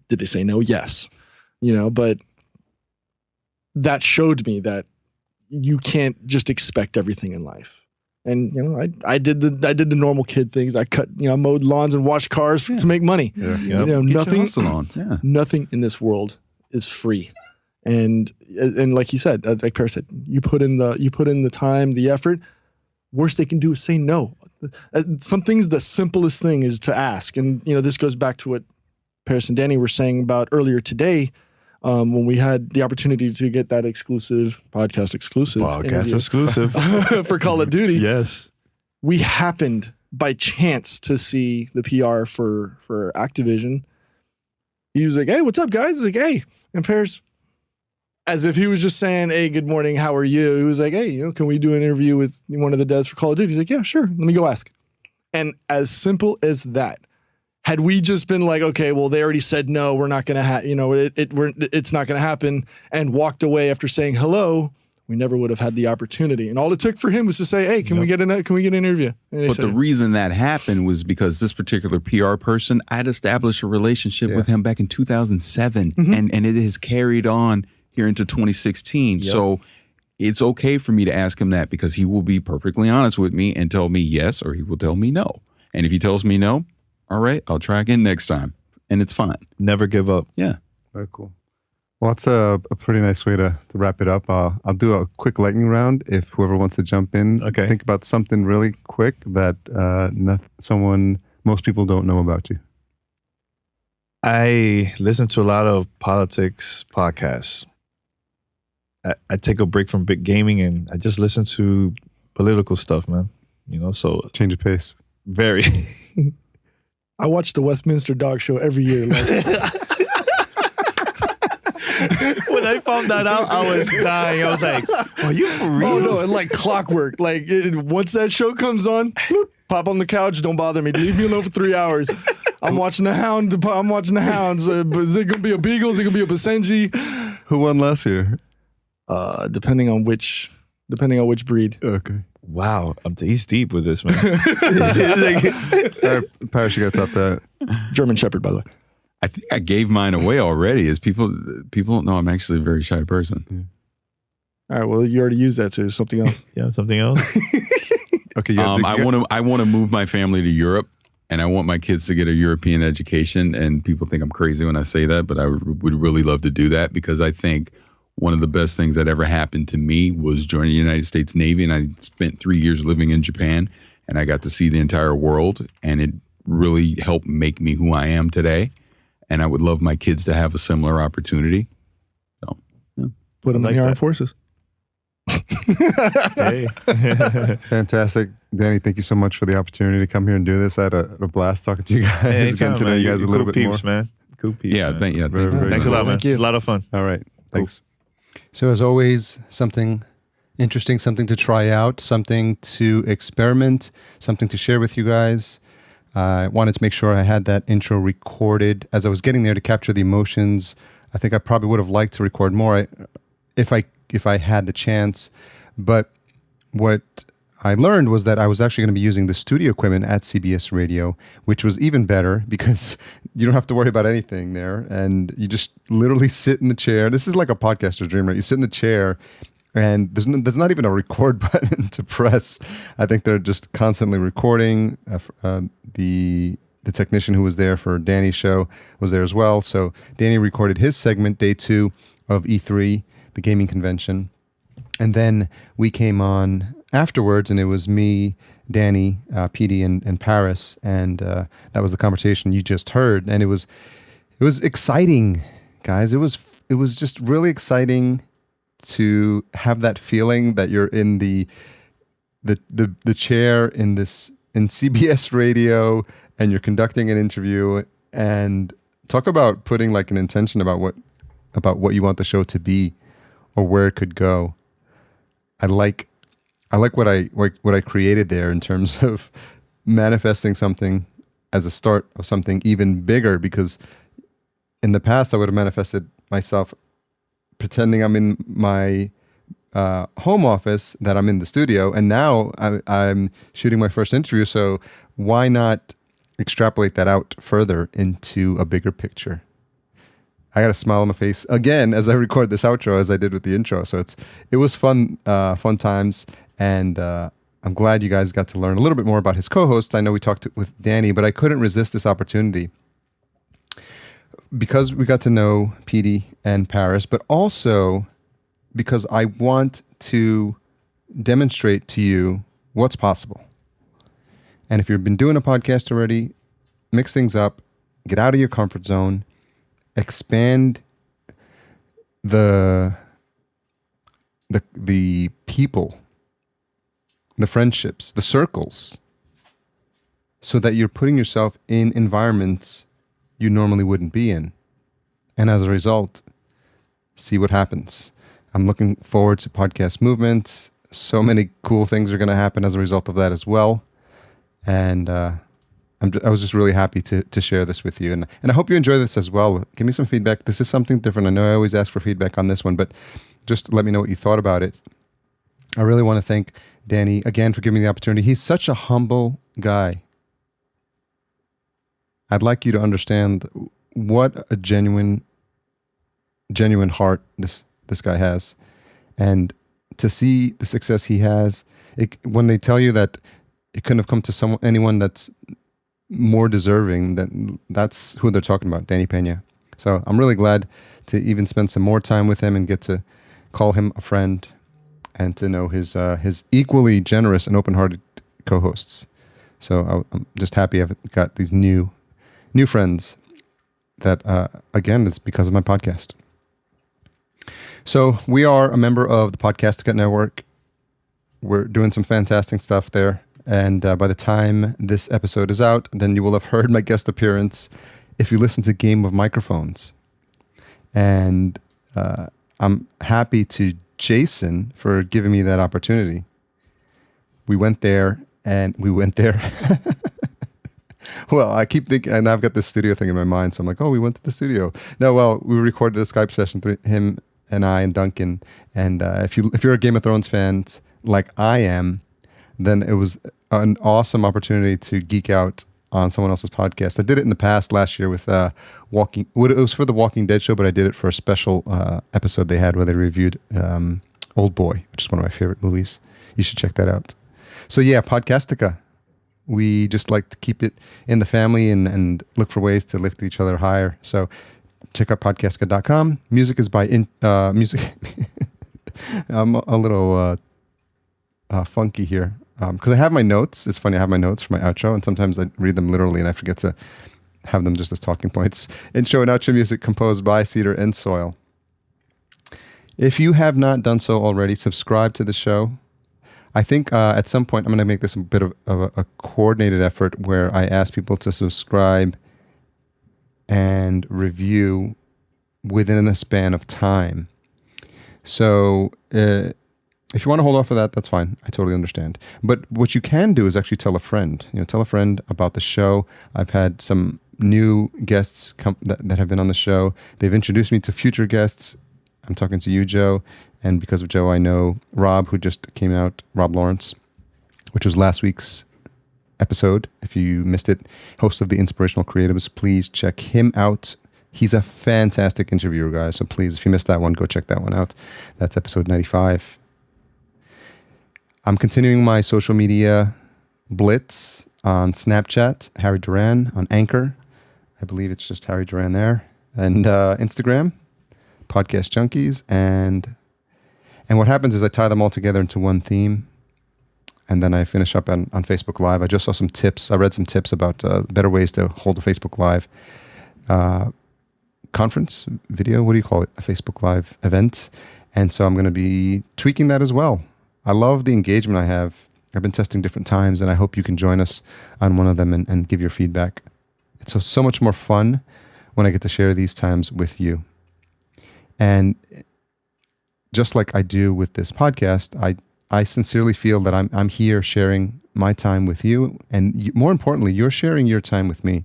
Did they say no? Yes. But that showed me that you can't just expect everything in life. And I did the normal kid things. I mowed lawns and washed cars to make money. Nothing in this world is free. And like you said, like Parris said, you put in the time, the effort. Worst they can do is say no. Some things, the simplest thing is to ask. And this goes back to what Parris and Danny were saying about earlier today. When we had the opportunity to get that podcast exclusive for Call of Duty. Yes. We happened by chance to see the PR for Activision. He was like, "Hey, what's up, guys?" I was like, "Hey." And Parris, as if he was just saying, hey, good morning, how are you? He was like, hey, can we do an interview with one of the devs for Call of Duty? He's like, yeah, sure. Let me go ask. And as simple as that. Had we just been like, okay, well, they already said no, we're not going to it's not going to happen, and walked away after saying hello, we never would have had the opportunity. And all it took for him was to say, hey, can we get an interview? But the reason that happened was because this particular PR person, I'd established a relationship with him back in 2007, and it has carried on here into 2016. Yep. So it's okay for me to ask him that, because he will be perfectly honest with me and tell me yes, or he will tell me no. And if he tells me no, all right, I'll try again next time. And it's fine. Never give up. Yeah. Very cool. Well, that's a pretty nice way to wrap it up. I'll do a quick lightning round if whoever wants to jump in. Okay. Think about something really quick that most people don't know about you. I listen to a lot of politics podcasts. I take a break from big gaming and I just listen to political stuff, man. So Change of pace. very. I watch the Westminster Dog Show every year. When I found that out, I was dying. I was like, are you for real? Oh, no, and like clockwork. Like, once that show comes on, bloop, pop on the couch, don't bother me. Leave me alone for 3 hours. I'm watching the Hounds. Is it going to be a Beagle? Is it going to be a Basenji? Who won last year? Depending on which breed. Okay. Wow, he's deep with this, man. Parris, you got to top that. German Shepherd, by the way. I think I gave mine away already, as people don't know I'm actually a very shy person. All right, well, you already used that, so there's something else. Yeah, something else. Okay, I want to move my family to Europe, and I want my kids to get a European education. And people think I'm crazy when I say that, but I would really love to do that, because I think one of the best things that ever happened to me was joining the United States Navy, and I spent 3 years living in Japan, and I got to see the entire world, and it really helped make me who I am today. And I would love my kids to have a similar opportunity. So, yeah. Put them in the armed forces. Hey. Fantastic. Danny, thank you so much for the opportunity to come here and do this. I had a blast talking to you guys. Anytime, Getting to know you guys a little cool bit peeps, more. man. Cool peeps, Yeah, man. thank you. Thanks a lot, man. Thank you. It's a lot of fun. All right. Thanks. So as always, something interesting, something to try out, something to experiment, something to share with you guys. I wanted to make sure I had that intro recorded as I was getting there to capture the emotions. I think I probably would have liked to record more if I had the chance. But what I learned was that I was actually going to be using the studio equipment at CBS Radio, which was even better because you don't have to worry about anything there. And you just literally sit in the chair. This is like a podcaster's dream, right? You sit in the chair and there's not even a record button to press. I think they're just constantly recording. The technician who was there for Danny's show was there as well. So Danny recorded his segment, day 2 of E3, the gaming convention. And then we came on afterwards, and it was me, Danny, PD, and Parris, and that was the conversation you just heard. And it was exciting, guys. It was just really exciting to have that feeling that you're in the chair in CBS Radio, and you're conducting an interview, and talk about putting like an intention about what you want the show to be or where it could go. I like what I created there in terms of manifesting something as a start of something even bigger, because in the past I would have manifested myself pretending I'm in my home office, that I'm in the studio, and now I'm shooting my first interview, so why not extrapolate that out further into a bigger picture? I got a smile on my face again as I record this outro, as I did with the intro. So it was fun times, and I'm glad you guys got to learn a little bit more about his co-host. I know we talked with Danny, but I couldn't resist this opportunity because we got to know PD and Parris, but also because I want to demonstrate to you what's possible. And if you've been doing a podcast already, mix things up, get out of your comfort zone, expand the people, the friendships, the circles, so that you're putting yourself in environments you normally wouldn't be in. And as a result, see what happens. I'm looking forward to podcast movements. So many cool things are going to happen as a result of that as well. And I was just really happy to share this with you. And I hope you enjoy this as well. Give me some feedback. This is something different. I know I always ask for feedback on this one, but just let me know what you thought about it. I really want to thank Danny again for giving me the opportunity. He's such a humble guy. I'd like you to understand what a genuine heart this guy has. And to see the success he has, when they tell you that it couldn't have come to anyone that's more deserving, that's who they're talking about, Danny Peña. So I'm really glad to even spend some more time with him and get to call him a friend and to know his equally generous and open-hearted co-hosts. So I'm just happy I've got these new friends that, again, it's because of my podcast. So we are a member of the Podcastica Network. We're doing some fantastic stuff there. And by the time this episode is out, then you will have heard my guest appearance if you listen to Game of Microphones. And I'm happy to Jason for giving me that opportunity. We went there. Well, I keep thinking, and I've got this studio thing in my mind, so I'm like, oh, we went to the studio. No, well, we recorded a Skype session, him and I and Duncan. And if you're a Game of Thrones fan like I am, then it was an awesome opportunity to geek out on someone else's podcast. I did it in the past last year with it was for the Walking Dead show, but I did it for a special episode they had where they reviewed Old Boy, which is one of my favorite movies. You should check that out. So yeah, Podcastica. We just like to keep it in the family and look for ways to lift each other higher. So check out podcastica.com. Music is by music. I'm a little funky here because I have my notes. It's funny, I have my notes for my outro, and sometimes I read them literally and I forget to have them just as talking points. Intro and outro music composed by Cedar and Soil. If you have not done so already, subscribe to the show. I think at some point I'm going to make this a bit of a coordinated effort where I ask people to subscribe and review within a span of time. So if you want to hold off for that, that's fine. I totally understand. But what you can do is actually tell a friend. Tell a friend about the show. I've had some new guests that have been on the show. They've introduced me to future guests. I'm talking to you, Joe. And because of Joe, I know Rob, who just came out, Rob Lawrence, which was last week's episode. If you missed it, host of the Inspirational Creatives, please check him out. He's a fantastic interviewer, guys. So please, if you missed that one, go check that one out. That's episode 95. I'm continuing my social media blitz on Snapchat, Harry Duran, on Anchor. I believe it's just Harry Duran there. And Instagram, Podcast Junkies, and what happens is I tie them all together into one theme, and then I finish up on Facebook Live. I just saw some tips. I read some tips about better ways to hold a Facebook Live conference video. What do you call it? A Facebook Live event. And so I'm going to be tweaking that as well. I love the engagement I have. I've been testing different times, and I hope you can join us on one of them and give your feedback. It's so much more fun when I get to share these times with you. And just like I do with this podcast, I sincerely feel that I'm here sharing my time with you, and more importantly, you're sharing your time with me.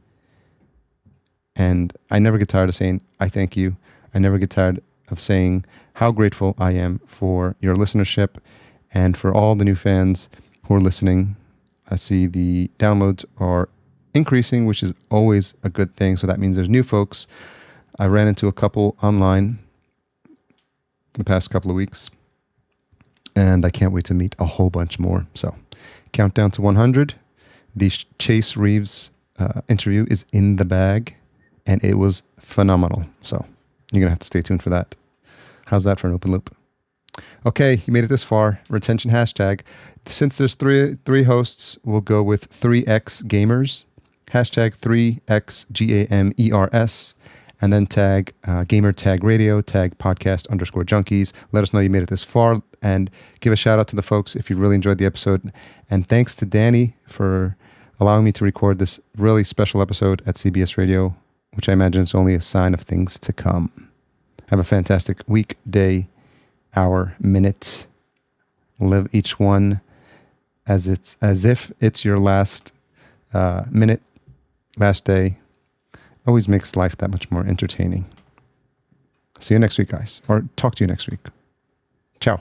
And I never get tired of saying I thank you. I never get tired of saying how grateful I am for your listenership and for all the new fans who are listening. I see the downloads are increasing, which is always a good thing. So that means there's new folks. I ran into a couple online the past couple of weeks, and I can't wait to meet a whole bunch more. So countdown to 100. The Chase Reeves interview is in the bag, and it was phenomenal. So you're going to have to stay tuned for that. How's that for an open loop? Okay, you made it this far. Retention hashtag. Since there's three hosts, we'll go with 3X Gamers. Hashtag 3XGAMERS. And then tag Gamertag Radio, tag podcast_junkies. Let us know you made it this far, and give a shout out to the folks if you really enjoyed the episode. And thanks to Danny for allowing me to record this really special episode at CBS Radio, which I imagine is only a sign of things to come. Have a fantastic week, day, hour, minute. Live each one as if it's your last minute, last day. Always makes life that much more entertaining. See you next week, guys. Or talk to you next week. Ciao.